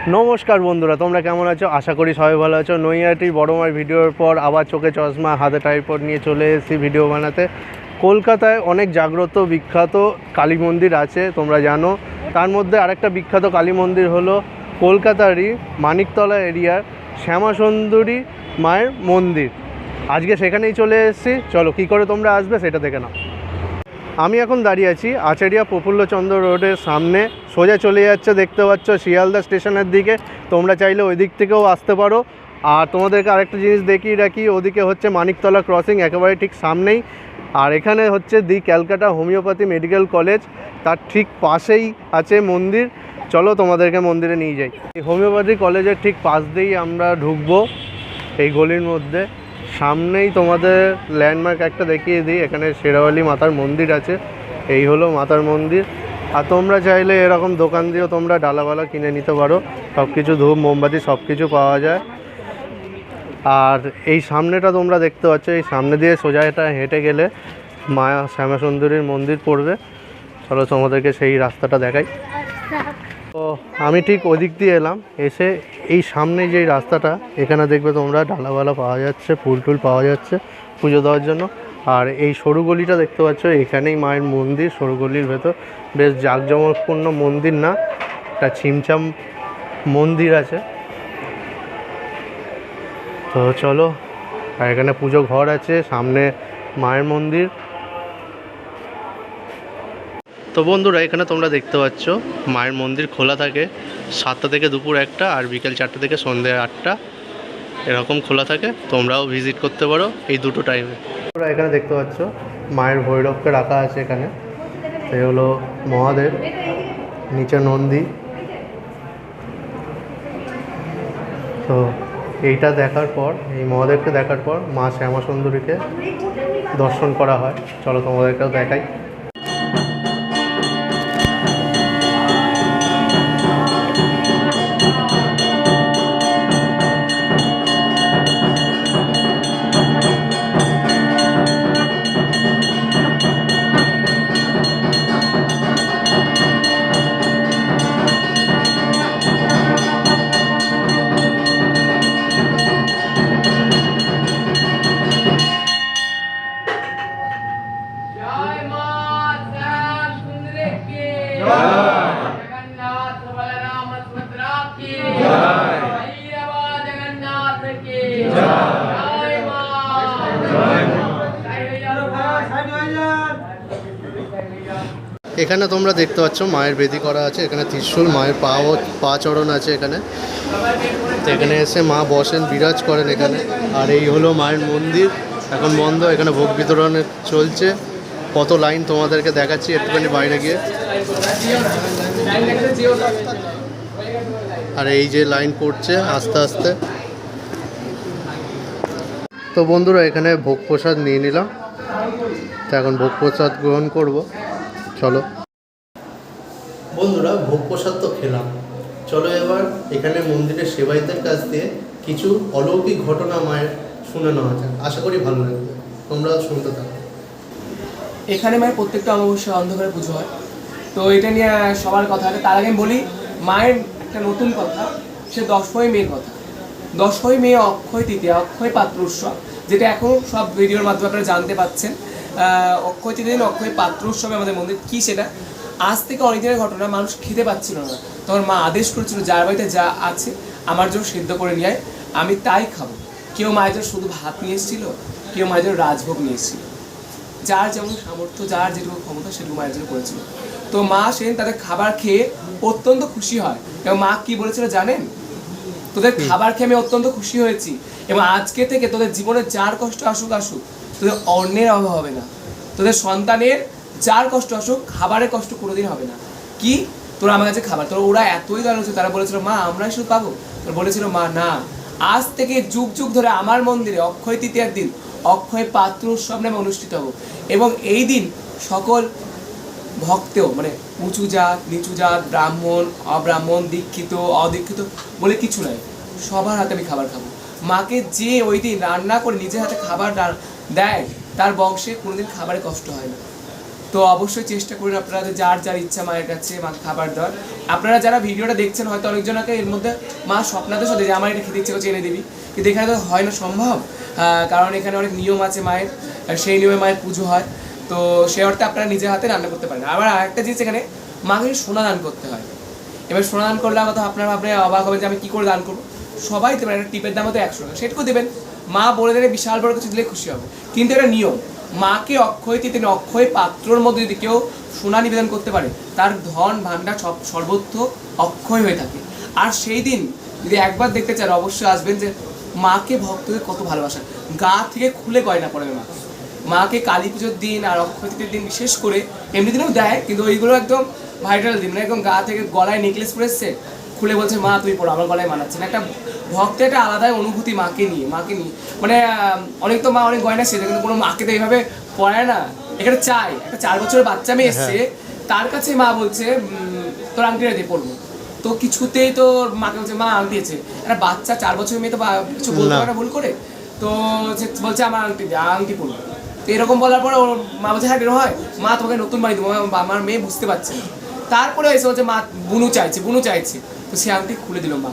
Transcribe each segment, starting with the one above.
নমস্কার বন্ধুরা, তোমরা কেমন আছো? আশা করি সবাই ভালো আছো। নৈহাটির বড় মার ভিডিওর পর আবার চোখে চশমা হাতে ট্রাইপড নিয়ে চলে এসেছি ভিডিও বানাতে। কলকাতায় অনেক জাগ্রত বিখ্যাত কালী মন্দির আছে, তোমরা জানো। তার মধ্যে আরেকটা বিখ্যাত কালী মন্দির হলো কলকাতারই মানিকতলা এরিয়ার শ্যামাসুন্দরী মায়ের মন্দির। আজকে সেখানেই চলে এসেছি। চলো কী করে তোমরা আসবে সেটা দেখে নাও। আমি এখন দাঁড়িয়ে আছি আচারিয়া প্রফুল্লচন্দ্র রোডের সামনে। সোজা চলে যাচ্ছে, দেখতে পাচ্ছ, শিয়ালদা স্টেশনের দিকে। তোমরা চাইলে ওই দিক থেকেও আসতে পারো। আর তোমাদেরকে আরেকটা জিনিস দেখিয়ে রাখি, ওদিকে হচ্ছে মানিকতলা ক্রসিং, একেবারে ঠিক সামনেই। আর এখানে হচ্ছে দি ক্যালকাটা হোমিওপ্যাথি মেডিকেল কলেজ, তার ঠিক পাশেই আছে মন্দির। চলো তোমাদেরকে মন্দিরে নিয়ে যাই। এই হোমিওপ্যাথি কলেজের ঠিক পাশ দিয়েই আমরা ঢুকবো এই গলির মধ্যে। সামনেই তোমাদের ল্যান্ডমার্ক একটা দেখিয়ে দিই, এখানে শেরাওয়ালি মাতার মন্দির আছে। এই হলো মাতার মন্দির। আর তোমরা চাইলে এরকম দোকান দিয়েও তোমরা ডালাওয়ালা কিনে নিতে পারো। সব কিছু ধূপ মোমবাতি সব কিছু পাওয়া যায়। আর এই সামনেটা তোমরা দেখতে পাচ্ছ, এই সামনে দিয়ে সোজা এটা হেঁটে গেলে মায়া শ্যামাসুন্দরীর মন্দির পড়বে। চলো তোমাদেরকে সেই রাস্তাটা দেখাই। তো আমি ঠিক ওদিক দিয়ে এলাম, এসে এই সামনে যেই রাস্তাটা, এখানে দেখবে তোমরা ডালাওয়ালা পাওয়া যাচ্ছে, ফুল টুল পাওয়া যাচ্ছে পুজো দেওয়ার জন্য। আর এই সরু গলিটা দেখতে পাচ্ছ, এখানেই মায়ের মন্দির। সরু গলির ভেতর বেশ জাঁকজমকপূর্ণ মন্দির না, একটা ছিমছাম মন্দির আছে। তো চলো, আর এখানে পুজো ঘর আছে, সামনে মায়ের মন্দির। তো বন্ধুরা, এখানে তোমরা দেখতে পাচ্ছ মায়ের মন্দির খোলা থাকে 7টা থেকে দুপুর 1টা, আর বিকেল 4টা থেকে সন্ধ্যে 8টা এরকম খোলা থাকে। তোমরাও ভিজিট করতে পারো এই দুটো টাইমে। তোমরা এখানে দেখতে পাচ্ছ মায়ের ভৈরবকে রাখা আছে এখানে। এই হলো মহাদেব, নিচে নন্দী। তো এইটা দেখার পর, এই মহাদেবকে দেখার পর মা শ্যামাসুন্দরীকে দর্শন করা হয়। চলো তোমাদেরকেও দেখাই। এখানে তোমরা দেখতে পাচ্ছ মায়ের বেদি করা আছে, এখানে ত্রিশূল, মায়ের পা চরণ আছে এখানে। তো এখানে এসে মা বসেন, বিরাজ করেন এখানে। আর এই হলো মায়ের মন্দির, এখন বন্ধ, এখানে ভোগ বিতরণ চলছে। কত লাইন তোমাদেরকে দেখাচ্ছি একটুখানি বাইরে গিয়ে। আর এই যে লাইন পড়ছে আস্তে আস্তে। তো বন্ধুরা, এখানে ভোগ প্রসাদ নিয়ে নিলাম, তো এখন ভোগ প্রসাদ গ্রহণ করব। চলো বন্ধুরা, ভোগ প্রসাদ তো খেলাম। চলো এবার এখানে মন্দিরের সেবায়িতের কাছ দিয়ে কিছু অলৌকিক ঘটনা মায়ের শুনে নেওয়া যাক। আশা করি ভালো লাগবে, তোমরা শুনতে থাকো। এখানে মায়ের প্রত্যেকটা অমাবস্যা অন্ধকারে পুজো হয়। তো এটা নিয়ে সবার কথা আছে। তার আগে আমি বলি মায়ের একটা নতুন কথা, সে 10ই মের কথা। 10ই মে অক্ষয় তৃতীয়া, অক্ষয় পাত্র উৎসব, যেটা এখন সব ভিডিওর মাধ্যমে আপনারা জানতে পাচ্ছেন। অক্ষয় তৃতীয় দিন অক্ষয় পাত্র উৎসবে আমাদের মন্দির কী, সেটা আজ থেকে অনেক দিনের ঘটনা। মানুষ খেতে পাচ্ছিল না, তখন মা আদেশ করেছিল যার বাড়িতে যা আছে আমার জন্য সিদ্ধ করে নিয়ে আয়, আমি তাই খাবো। কেউ মায়ের জন্য শুধু ভাত নিয়ে এসেছিল, কেউ মায়ের জন্য রাজভোগ নিয়ে এসেছিল। যার যেমন সামর্থ্য, যার যেটুকু ক্ষমতা সেটুকু মায়ের জন্য করেছিল। তো মা সেদিন তাদের খাবার খেয়ে অত্যন্ত খুশি হয়। এবং মা কি বলেছিল জানেন? তোদের খাবার খেয়ে আমি অত্যন্ত খুশি হয়েছি, এবং আজকে থেকে তোদের জীবনে যার কষ্ট আসুক আসুক, তোদের অন্যের অভাব হবে না। তোদের সন্তানের যার কষ্ট আসুক, খাবারের কষ্ট কোনোদিন হবে না। কি তোরা আমার কাছে খাবার, তোরা ওরা এতই দাঁড়ানো ছিল, তারা বলেছিল মা আমরাই শুধু পাবো? তোরা বলেছিল মা না, আজ থেকে যুগ যুগ ধরে আমার মন্দিরে অক্ষয় তৃতীয়ার দিন অক্ষয় পাত্র উৎসব নামে অনুষ্ঠিত হবো। এবং এই দিন সকল ভক্তেও, মানে উঁচু জাত নিচু জাত, ব্রাহ্মণ অব্রাহ্মণ, দীক্ষিত অদীক্ষিত বলে কিছু নাই, সবার হাতে আমি খাবার খাবো। মাকে যে ওই দিন রান্না করে নিজের হাতে খাবার দেয়, তার বংশে কোনোদিন খাবারে কষ্ট হয় না। তো অবশ্যই চেষ্টা করুন আপনারা যার যার ইচ্ছা মায়ের কাছে মা খাবার দেওয়ার। আপনারা যারা ভিডিওটা দেখছেন হয়তো অনেকজনকে এর মধ্যে মা স্বপ্নাতে সাথে যে আমার এটা খেতে ইচ্ছে করছে এনে দিবি, কিন্তু এখানে তো হয় না সম্ভব, কারণ এখানে অনেক নিয়ম আছে মায়ের, সেই নিয়মে মায়ের পুজো হয়। তো সে অর্থে আপনারা নিজের হাতে রান্না করতে পারেন। আবার আরেকটা জিনিস, এখানে মাকে সোনা দান করতে হয়। এবার সোনা দান করলে কথা আপনারা অবাক হবেন যে আমি কী করে দান করবো। সবাই দেবেন, একটা টিপের দাম হতো 100 টাকা, সেটুকু দেবেন। মা বলে দেবে বিশাল বড় কিছু দিলে খুশি হবে, কিন্তু এটা নিয়ম। মাকে অক্ষয় তৃতীয়া অক্ষয় পাত্রর মধ্যে যদি কেউ সোনা নিবেদন করতে পারে, তার ধন ভাণ্ডার সর্বত্র অক্ষয় হয়ে থাকে। আর সেই দিন যদি একবার দেখতে চান অবশ্যই আসবেন, যে মাকে ভক্তকে কত ভালোবাসা, গা থেকে খুলে গয়না পড়বে মা। মাকে কালী পুজোর দিন আর অক্ষয় তৃতীয়ার দিন বিশেষ করে, এমনি দিনেও দেয় কিন্তু ওইগুলো একদম ভাইরাল দিন, মানে একদম গা থেকে গলায় নেকলেস পরে এসছে, খুলে বলছে মা তুই পড়ো, আমার গলায় মানাচ্ছে না। একটা ভক্তের একটা আলাদাই অনুভূতি মাকে নিয়ে মানে অনেক তো মা অনেক গয়না সেজে, কিন্তু কোনো মাকে তো এইভাবে পড়ায় না। এখানে চাই একটা 4 বছরের বাচ্চা মেয়ে এসছে, তার কাছে মা বলছে তোর আংটিটা দিয়ে পড়বো, তো কিছুতেই তো মাকে বলছে মা আংটি আছে। একটা বাচ্চা 4 বছরের মেয়ে তো কিছু বলতে পারে না ভুল করে, তো বলছে আমার আংটি দিয়ে আংটি পড়বো। তো এরকম বলার পরে ওর মা বলছে হ্যাঁ এরকম হয়, মা তোমাকে নতুন বাড়ি দেবো। আমার মেয়ে বুঝতে পারছে না। তারপরে এসে বলছে মা বুনু চাইছে, তো সে আংটি খুলে দিল মা,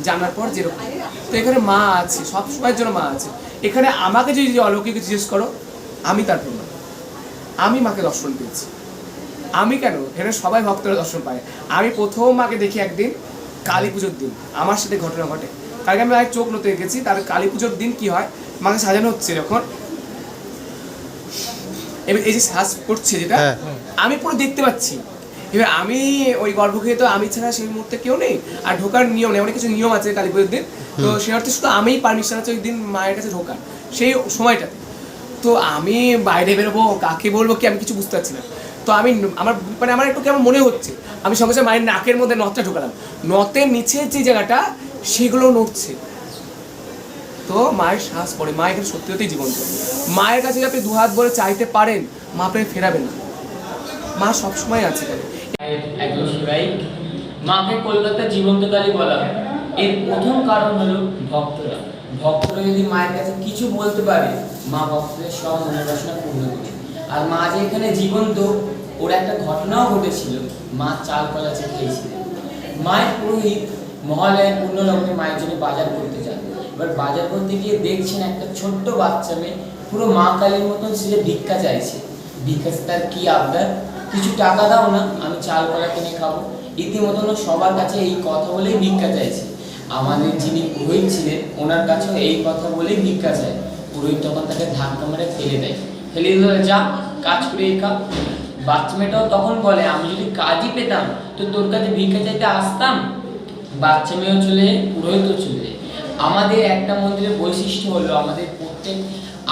জানার পর যেরকম। তো এখানে মা আছে, সব সময়ের জন্য মা আছে। এখানে আমাকে যদি অলৌকিক জিজ্ঞেস করো, আমি তার প্রমাণ, আমি মাকে দর্শন পেয়েছি। আমি কেন, এখানে সবাই ভক্তরা দর্শন পায়। আমি প্রথম মাকে দেখি একদিন কালী পুজোর দিন, আমার সাথে ঘটনা ঘটে, কারণ আমি আগে চোখ নতে গেছি। তার কালী পুজোর দিন কি হয়, মাকে সাজানো হচ্ছে যখন, এবার এই যে সাজ করছে যেটা আমি পুরো দেখতে পাচ্ছি। এবার আমি ওই গর্ভগৃহে তো আমি ছাড়া সেই মুহূর্তে কেউ নেই, আর ঢোকার নিয়ম নেই, অনেক কিছু নিয়ম আছে কালী পুজোর দিন। তো সে অর্থে শুধু আমিই পারমিশন আছে ওই দিন মায়ের কাছে ঢোকার সেই সময়টাতে। তো আমি বাইরে বেরোবো, কাকে বলবো কি আমি কিছু বুঝতে পারছি না। তো আমি আমার একটু কেমন মনে হচ্ছে, আমি সঙ্গে সঙ্গে মায়ের নাকের মধ্যে নথটা ঢোকালাম, নথের নিচে যে জায়গাটা সেগুলো নড়ছে। তো মায়ের শ্বাস পড়ে, মা এখানে সত্যি সত্যি জীবন্ত। মায়ের কাছে যদি আপনি দুহাত ভরে চাইতে পারেন, মা আপনাকে ফেরাবেন না, মা সবসময় আছে এখানে। মাকে কলকাতার জীবন্ত কালী বলা হয়। এর প্রথম কারণ হলো ভক্তরা। ভক্তরা যদি মায়ের কাছে কিছু বলতে পারে, মা ভক্তদের সব মনোবাসনা পূর্ণ করে। আর মা যে এখানে জীবন্ত, ওর একটা ঘটনাও ঘটেছিল। মা চাল কলা খেয়েছিলেন। মায়ের পুরোহিত মহালয়ার পূর্ণ লগ্নে মায়ের জন্য বাজার করতে যান। এবার বাজার করতে গিয়ে দেখছেন একটা ছোট্ট বাচ্চা মেয়ে পুরো মা কালীর মতন সে ভিক্ষা চাইছে। ভিক্ষা তার কি আবদার, কিছু টাকা দাও না, আমি চাল কলা কিনে খাবো। ইতিমধ্যে সবার কাছে এই কথা বলেই ভিক্ষা চাইছে। আমাদের যিনি পুরোহিত ছিলেন ওনার কাছেও এই কথা বলেই ভিক্ষা চায়। পুরোহিত তখন তাকে ধাক্কা মেরে ফেলে দেয়, ফেলে দিলে যা কাজ করে খা। বাচ্চা মেয়েটাও তখন বলে আমি যদি কাজই পেতাম তো তোর কাছে ভিক্ষা চাইতে আসতাম। বাচ্চা মেয়েও চলে যায়, পুরোহিতও চলে যায়। আমাদের একটা মন্দিরের বৈশিষ্ট্য হলো আমাদের প্রত্যেক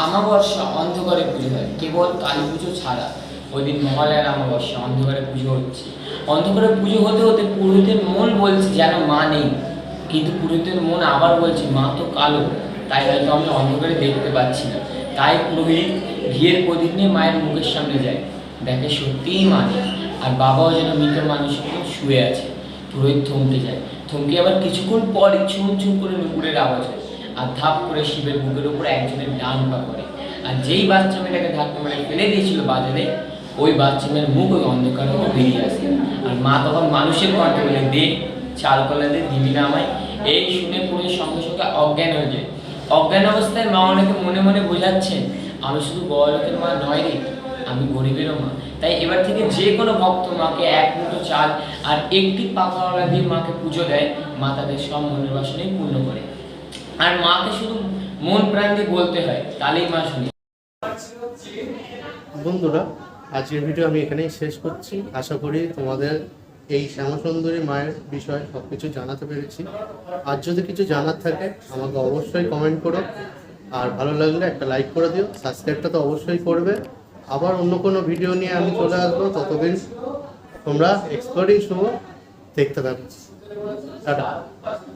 আমাবস্যা অন্ধকারে পুজো হয়, কেবল কালী পুজো ছাড়া। ওই দিন মহালয়ার আমাবস্যা অন্ধকারে পুজো হচ্ছে। অন্ধকারে পুজো হতে হতে পুরোহিতের মন বলছে যেন মা নেই, কিন্তু পুরোহিতের মন আবার বলছে মা তো কালো, তাই হয়তো আমি অন্ধকারে দেখতে পাচ্ছি না। তাই পুরোহিত ঘিয়ের প্রদীপ নিয়ে মায়ের মুখের সামনে যায়, দেখে সত্যিই মা নেই, আর বাবাও যেন মৃত মানুষের মতো শুয়ে আছে। পুরোহিত থমকে যায়, থমকে আবার কিছুক্ষণ পরে ছুম ছুম করে নুপুরের আওয়াজ হয়, আর ধাপ করে শিবের বুকের উপরে একজনের ডান পা পড়ে। আর যেই বাচ্চা মেয়েটাকে ধাক্কা মেরে ফেলে দিয়েছিল বাজারে, ওই বাচ্চা মেয়ের মুখ ওই অন্ধকার থেকে বেরিয়ে আসে। আর মা তখন মানুষের কণ্ঠে বলে দে চাল কলা দে, দিবি না আমায়। এই শুনে পুরো সঙ্গে সঙ্গে অজ্ঞান হয়ে যায়। অজ্ঞান অবস্থায় মা অনেকে মনে মনে বোঝাচ্ছেন আমি শুধু বড় লোকের মা নয় রে, আমি গরিবেরও মা। তাই এবার থেকে যে কোনো ভক্ত মাকে এক মুঠো চাল আর একটি পাকাওয়ালা দিয়ে মাকে পুজো দেয়, মা তাদের সব মনের বাসনাই পূর্ণ করে। আর মাকে শুধু মন প্রাণ দিয়ে বলতে হয়, তাহলেই মা শুনে। বন্ধুরা, আজকের ভিডিও আমি এখানেই শেষ করছি। আশা করি তোমাদের এই শ্যামাসুন্দরী মায়ের বিষয়ে সব কিছু জানাতে পেরেছি। আর যদি কিছু জানার থাকে আমাকে অবশ্যই কমেন্ট করো, আর ভালো লাগলে একটা লাইক করে দিও, সাবস্ক্রাইবটা তো অবশ্যই করবে। আবার অন্য কোনো ভিডিও নিয়ে আমি চলে আসবো, ততদিন তোমরা এক্সপ্লোরিং শুভ দেখতে থাকো। টাটা।